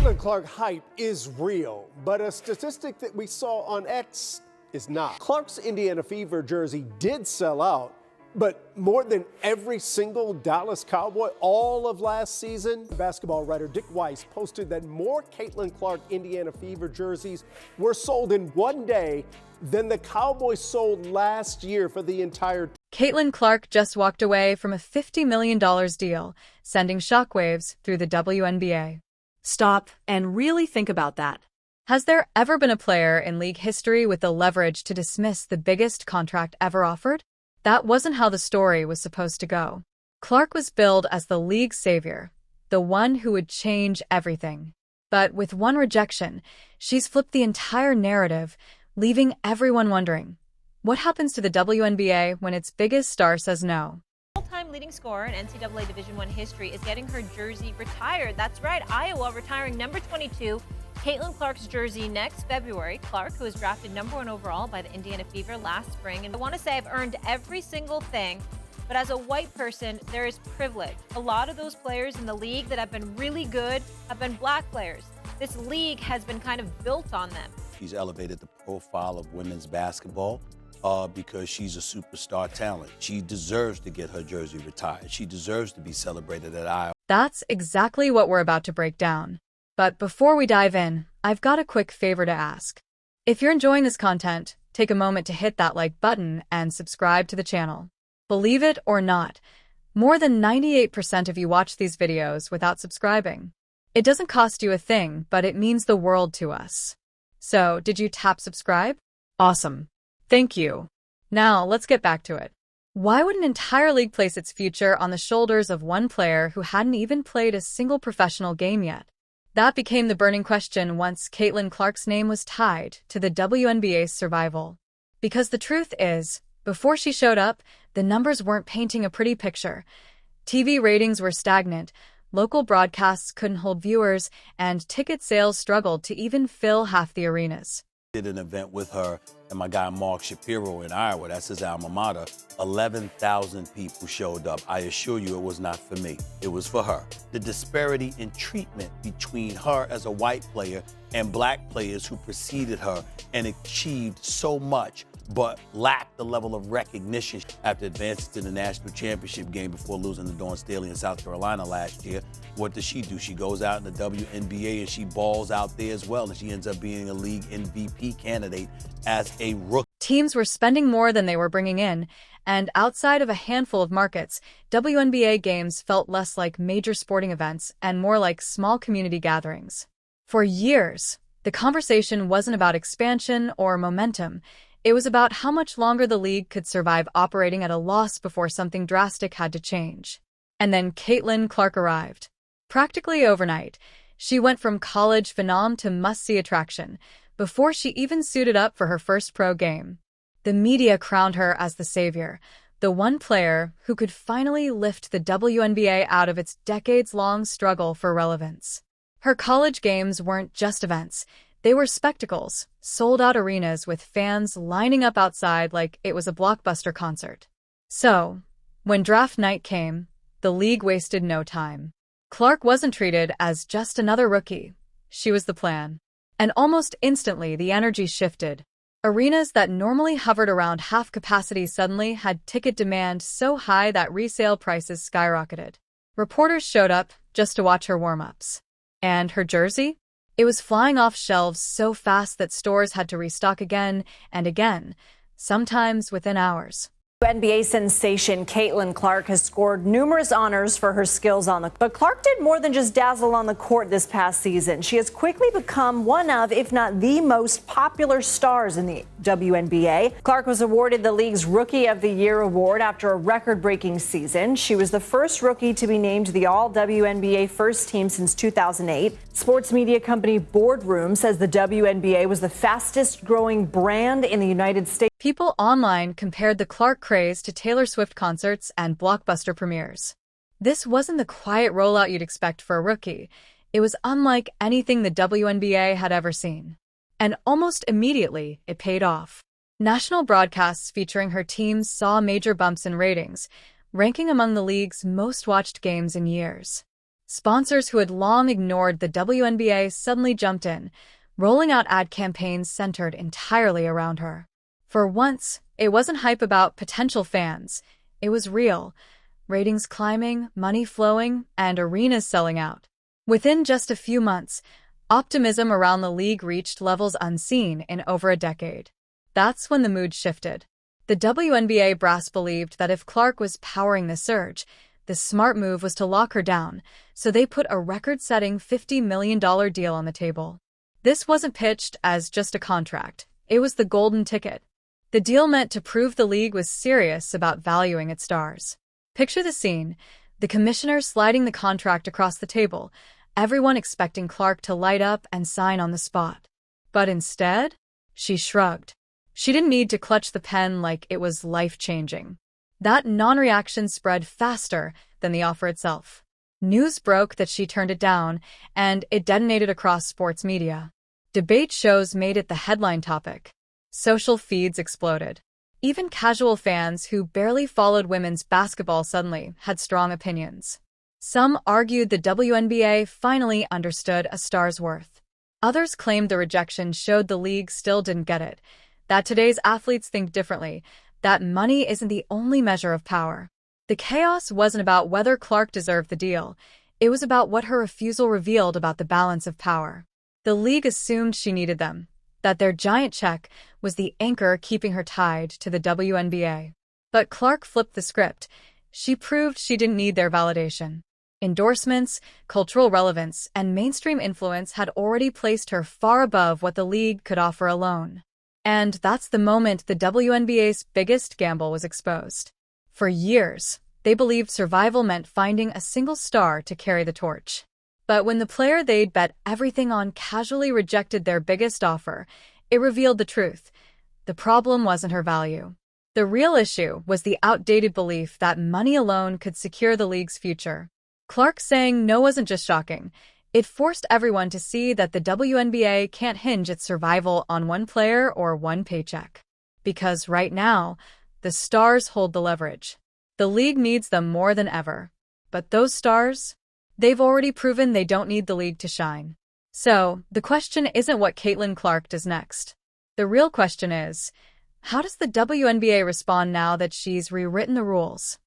Caitlin Clark hype is real, but a statistic that we saw on X is not. Clark's Indiana Fever jersey did sell out, but more than every single Dallas Cowboy all of last season. Basketball writer Dick Weiss posted that more Caitlin Clark Indiana Fever jerseys were sold in one day than the Cowboys sold last year for the entire. Caitlin Clark just walked away from a $50 million deal, sending shockwaves through the WNBA. Stop and really think about that. Has there ever been a player in league history with the leverage to dismiss the biggest contract ever offered? That wasn't how the story was supposed to go. Clark was billed as the league's savior, the one who would change everything. But with one rejection, she's flipped the entire narrative, leaving everyone wondering, what happens to the WNBA when its biggest star says no? All-time leading scorer in NCAA Division I history is getting her jersey retired. That's right, Iowa retiring number 22, Caitlin Clark's jersey next February. Clark, who was drafted number 1 overall by the Indiana Fever last spring. And I want to say I've earned every single thing, but as a white person, there is privilege. A lot of those players in the league that have been really good have been black players. This league has been kind of built on them. She's elevated the profile of women's basketball because she's a superstar talent. She deserves to get her jersey retired. She deserves to be celebrated at Iowa. That's exactly what we're about to break down. But before we dive in, I've got a quick favor to ask. If you're enjoying this content, take a moment to hit that like button and subscribe to the channel. Believe it or not, more than 98% of you watch these videos without subscribing. It doesn't cost you a thing, but it means the world to us. So, did you tap subscribe? Awesome. Thank you. Now, let's get back to it. Why would an entire league place its future on the shoulders of one player who hadn't even played a single professional game yet? That became the burning question once Caitlin Clark's name was tied to the WNBA's survival. Because the truth is, before she showed up, the numbers weren't painting a pretty picture. TV ratings were stagnant, local broadcasts couldn't hold viewers, and ticket sales struggled to even fill half the arenas. Did an event with her and my guy Mark Shapiro in Iowa, that's his alma mater. 11,000 people showed up. I assure you it was not for me, it was for her. The disparity in treatment between her as a white player and black players who preceded her and achieved so much but lacked the level of recognition after advancing to the national championship game before losing to Dawn Staley in South Carolina last year. What does she do? She goes out in the WNBA and she balls out there as well, and she ends up being a league MVP candidate as a rookie. Teams were spending more than they were bringing in, and outside of a handful of markets, WNBA games felt less like major sporting events and more like small community gatherings. For years, the conversation wasn't about expansion or momentum. It was about how much longer the league could survive operating at a loss before something drastic had to change. And then Caitlin Clark arrived. Practically overnight, she went from college phenom to must-see attraction before she even suited up for her first pro game. The media crowned her as the savior, the one player who could finally lift the WNBA out of its decades-long struggle for relevance. Her college games weren't just events. They were spectacles, sold-out arenas with fans lining up outside like it was a blockbuster concert. So, when draft night came, the league wasted no time. Clark wasn't treated as just another rookie. She was the plan. And almost instantly, the energy shifted. Arenas that normally hovered around half capacity suddenly had ticket demand so high that resale prices skyrocketed. Reporters showed up just to watch her warm-ups. And her jersey? It was flying off shelves so fast that stores had to restock again and again, sometimes within hours. NBA sensation Caitlin Clark has scored numerous honors for her skills on the court. But Clark did more than just dazzle on the court this past season. She has quickly become one of, if not the most popular stars in the WNBA. Clark was awarded the league's Rookie of the Year award after a record-breaking season. She was the first rookie to be named the All-WNBA first team since 2008. Sports media company Boardroom says the WNBA was the fastest-growing brand in the United States. People online compared the Clark craze to Taylor Swift concerts and blockbuster premieres. This wasn't the quiet rollout you'd expect for a rookie. It was unlike anything the WNBA had ever seen. And almost immediately, it paid off. National broadcasts featuring her teams saw major bumps in ratings, ranking among the league's most watched games in years. Sponsors who had long ignored the WNBA suddenly jumped in, rolling out ad campaigns centered entirely around her. For once, it wasn't hype about potential fans. It was real. Ratings climbing, money flowing, and arenas selling out. Within just a few months, optimism around the league reached levels unseen in over a decade. That's when the mood shifted. The WNBA brass believed that if Clark was powering the surge, the smart move was to lock her down, so they put a record-setting $50 million deal on the table. This wasn't pitched as just a contract. It was the golden ticket. The deal meant to prove the league was serious about valuing its stars. Picture the scene, the commissioner sliding the contract across the table, everyone expecting Clark to light up and sign on the spot. But instead, she shrugged. She didn't need to clutch the pen like it was life-changing. That non-reaction spread faster than the offer itself. News broke that she turned it down, and it detonated across sports media. Debate shows made it the headline topic. Social feeds exploded. Even casual fans who barely followed women's basketball suddenly had strong opinions. Some argued the WNBA finally understood a star's worth. Others claimed the rejection showed the league still didn't get it, that today's athletes think differently, that money isn't the only measure of power. The chaos wasn't about whether Clark deserved the deal. It was about what her refusal revealed about the balance of power. The league assumed she needed them, that their giant check was the anchor keeping her tied to the WNBA. But Clark flipped the script. She proved she didn't need their validation. Endorsements, cultural relevance, and mainstream influence had already placed her far above what the league could offer alone. And that's the moment the WNBA's biggest gamble was exposed. For years, they believed survival meant finding a single star to carry the torch. But when the player they'd bet everything on casually rejected their biggest offer, it revealed the truth. The problem wasn't her value. The real issue was the outdated belief that money alone could secure the league's future. Clark saying no wasn't just shocking. It forced everyone to see that the WNBA can't hinge its survival on one player or one paycheck. Because right now, the stars hold the leverage. The league needs them more than ever. But those stars? They've already proven they don't need the league to shine. So, the question isn't what Caitlin Clark does next. The real question is, how does the WNBA respond now that she's rewritten the rules?